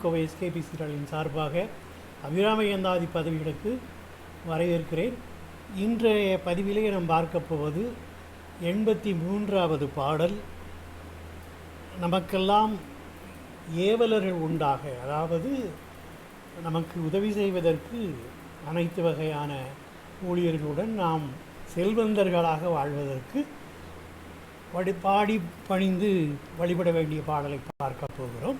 Kovai SKB சீரலின் சார்பாக அபிராமயந்தாதி பதவிகளுக்கு வரவேற்கிறேன். இன்றைய பதிவிலே நாம் பார்க்க போவது 83வது பாடல். நமக்கெல்லாம் ஏவலர்கள் உண்டாக, அதாவது நமக்கு உதவி செய்வதற்கு அனைத்து வகையான ஊழியர்களுடன் நாம் செல்வந்தர்களாக வாழ்வதற்கு பாடி பணிந்து வழிபட வேண்டிய பாடலை பார்க்க போகிறோம்.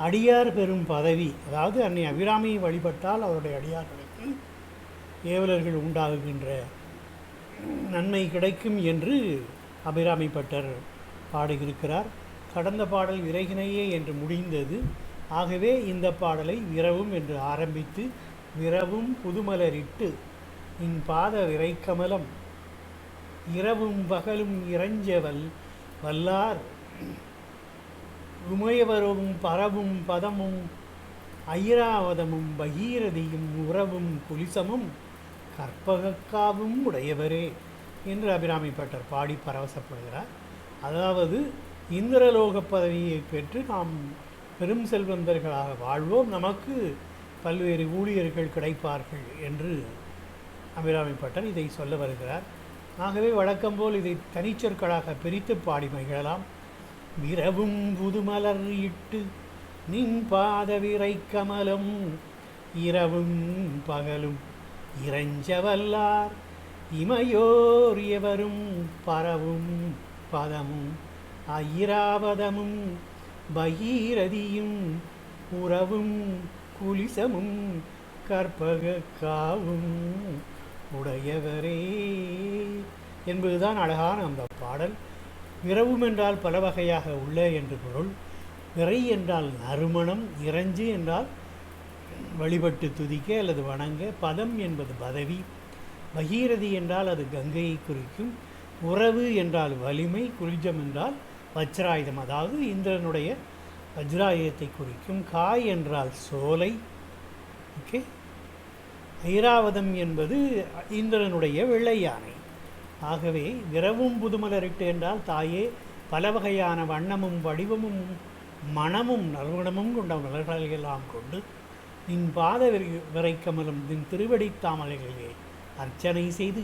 அடியார் பெறும் பதவி, அதாவது அன்னை அபிராமியை வழிபட்டால் அவருடைய அடியார்களுக்கு ஏவலர்கள் உண்டாகுகின்ற நன்மை கிடைக்கும் என்று அபிராமி பட்டர் பாடியிருக்கிறார். கடந்த பாடல் விரைகினையே என்று முடிந்தது. ஆகவே இந்த பாடலை விரவும் என்று ஆரம்பித்து, விரவும் புதுமலரிட்டு இன் பாத விரைக்கமலம் இரவும் பகலும் இறைஞ்சவல் வல்லார் உமையவரும் பரவும் பதமும் ஐராவதமும் பகீரதியும் உறவும் குலிசமும் கற்பகக்காவும் உடையவரே என்று அபிராமி பட்டர் பாடி பரவசப்படுகிறார். அதாவது இந்திரலோக பதவியை பெற்று நாம் பெரும் செல்வந்தர்களாக வாழ்வோம், நமக்கு பல்வேறு ஊழியர்கள் கிடைப்பார்கள் என்று அபிராமி பட்டர் இதை சொல்ல வருகிறார். ஆகவே வழக்கம்போல் இதை தனிச்சொற்களாக பிரித்து பாடி மகிழலாம். விரவும் புதுமலர் இட்டு நின் பாத விரை கமலம் இரவும் பகலும் இறைஞ்சவல்லார் இமையோர் எவரும் பரவும் பதமும் ஐராவதமும் பகீரதியும் உறவும் குலிசமும் கற்பகக்காவும் உடையவரே என்பதுதான் அழகான அந்த பாடல். விரவும் என்றால் பல வகையாக உள்ள என்று பொருள். விரை என்றால் நறுமணம், இறைஞ்சு என்றால் வழிபட்டு துதிக்க அல்லது வணங்க, பதம் என்பது பதவி, பகீரதி என்றால் அது கங்கையை குறிக்கும், உறவு என்றால் வலிமை, குலிஜம் என்றால் வஜ்ராயுதம், அதாவது இந்திரனுடைய வஜ்ராயுதத்தை குறிக்கும், காய் என்றால் சோலை, ஓகே, ஐராவதம் என்பது இந்திரனுடைய வெள்ளை யானை. ஆகவே விரவும் புதுமலரிட்டு என்றால் தாயே பல வகையான வண்ணமும் வடிவமும் மணமும் நறுமணமும் கொண்ட மலர்களெல்லாம் கொண்டு நின் பாத விரைக்கமலும் நின் திருவடி தாமரைகளிலே அர்ச்சனை செய்து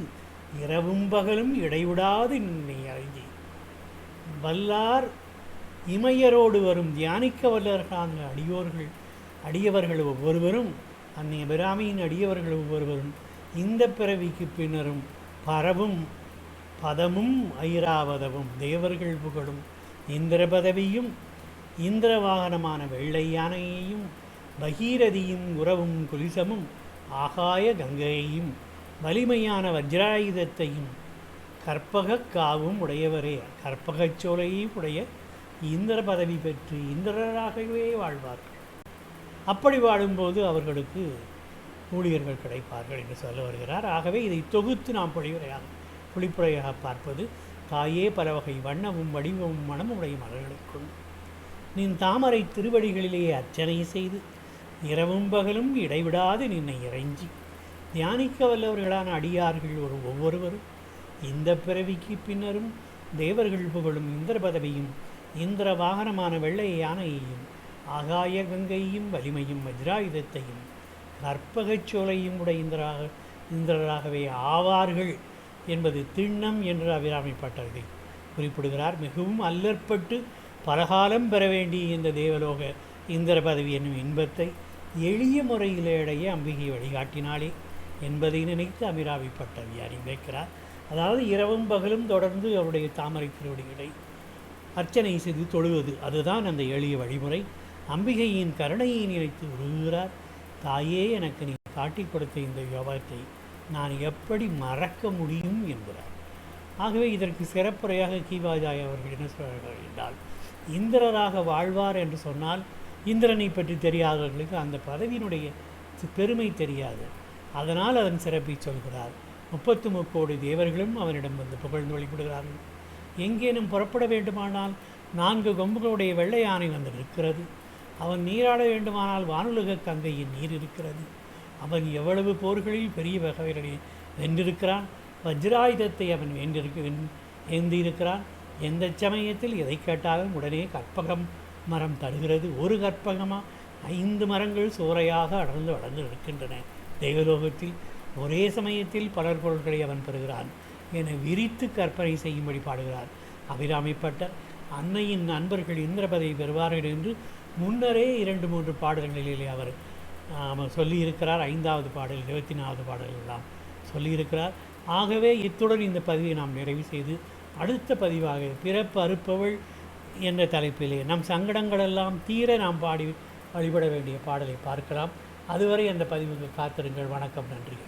இரவும் பகலும் இடைவிடாது நின்னை அறிஞ்சி வல்லார் இமையரோடு வரும் தியானிக்க வல்லர்களான அடியவர்கள் ஒவ்வொருவரும், அன்னை அபிராமியின் அடியவர்கள் ஒவ்வொருவரும் இந்த பிறவிக்கு பின்னரும் பரவும் பதமும் ஐராவதமும் தேவர்கள் புகழும் இந்திர பதவியும் இந்திர வாகனமான வெள்ளை யானையையும் பகீரதியும் உறவும் குலிசமும் ஆகாய கங்கையையும் வலிமையான வஜ்ராயுதத்தையும் கற்பகக்காவும் உடையவரே, கற்பகச்சோலையும் உடைய இந்திர பதவி பெற்று இந்திரராகவே வாழ்வார்கள். அப்படி வாழும்போது அவர்களுக்கு ஊழியர்கள் கிடைப்பார்கள் என்று சொல்ல வருகிறார். ஆகவே இதை தொகுத்து நாம் பொழிப்புரையாக பார்ப்பது, தாயே பல வகை வண்ணமும் வடிவமும் மனமும் உடைய மலர்களைக் கொண்டு நின் தாமரை திருவடிகளிலேயே அர்ச்சனை செய்து இரவும் பகலும் இடைவிடாது நின்னை இறைஞ்சி தியானிக்க வல்லவர்களான அடியார்கள் ஒவ்வொருவரும் இந்த பிறவிக்கு பின்னரும் தேவர்கள் புகழும் இந்திர பதவியும் இந்திர வாகனமான வெள்ளை யானையையும் ஆகாய கங்கையும் வலிமையும் வஜ்ராயுதத்தையும் கற்பகச்சோலையும் உடைய இந்திரராகவே ஆவார்கள் என்பது திண்ணம் என்று அபிராமி பட்டர் இதை குறிப்பிடுகிறார். மிகவும் அல்லற்பட்டு பலகாலம் பெற வேண்டிய இந்த தேவலோக இந்திர பதவி என்னும் இன்பத்தை எளிய முறையில் அடைய அம்பிகை வழிகாட்டினாளே என்பதை நினைத்து அபிராமி பட்டர் அறிவிக்கிறார். அதாவது இரவும் பகலும் தொடர்ந்து அவருடைய தாமரை திருவடிகளை அர்ச்சனை செய்து தொழுவது, அதுதான் அந்த எளிய வழிமுறை. அம்பிகையின் கருணையை நினைத்து உருகுகிறார். தாயே, எனக்கு நீ காட்டி கொடுத்த இந்த யோகத்தை நான் எப்படி மறக்க முடியும் என்கிறார். ஆகவே இதற்கு சிறப்புரையாக கீவாஜாய் அவர்கள் என்ன சொல்கிறார்கள் என்றால், இந்திரராக வாழ்வார் என்று சொன்னால் இந்திரனை பற்றி தெரியாதவர்களுக்கு அந்த பதவியினுடைய பெருமை தெரியாது. அதனால் அதன் சிறப்பை சொல்கிறார். 33 கோடி தேவர்களும் அவனிடம் வந்து புகழ்ந்து வழிபடுகிறார்கள். எங்கேனும் புறப்பட வேண்டுமானால் 4 கொம்புகளுடைய வெள்ளை யானை வந்து நிற்கிறது. அவன் நீராட வேண்டுமானால் வானுலக கங்கையின் நீர் இருக்கிறது. அவன் எவ்வளவு போர்களில் பெரிய வகைகளை வென்றிருக்கிறான். வஜ்ராயுதத்தை அவன் ஏந்தியிருக்கிறான். எந்த சமயத்தில் எதை கேட்டாலும் உடனே கற்பகம் மரம் தருகிறது. ஒரு கற்பகமா 5 மரங்கள் சோலையாக அடர்ந்து வளர்ந்து நிற்கின்றன. தெய்வலோகத்தில் ஒரே சமயத்தில் பலர் பொருட்களை அவன் பெறுகிறான் என விரித்து கற்பனை செய்யும்படி பாடுகிறார். அபிராமிப்பட்டர் அன்னையின் நண்பர்கள் இந்திரபதை பெறுவார்கள் என்று முன்னரே 2-3 பாடல்களிலே அவர் சொல்லியிருக்கிறார். 5வது பாடல் 24வது பாடல் எல்லாம் சொல்லியிருக்கிறார். ஆகவே இத்துடன் இந்த பதிவை நாம் நிறைவு செய்து அடுத்த பதிவாக பிறப்பு அறுப்பவள் என்ற தலைப்பிலே நம் சங்கடங்களெல்லாம் தீர நாம் பாடி வழிபட வேண்டிய பாடலை பார்க்கலாம். அதுவரை அந்த பதிவுக்கு காத்திருங்கள். வணக்கம், நன்றி.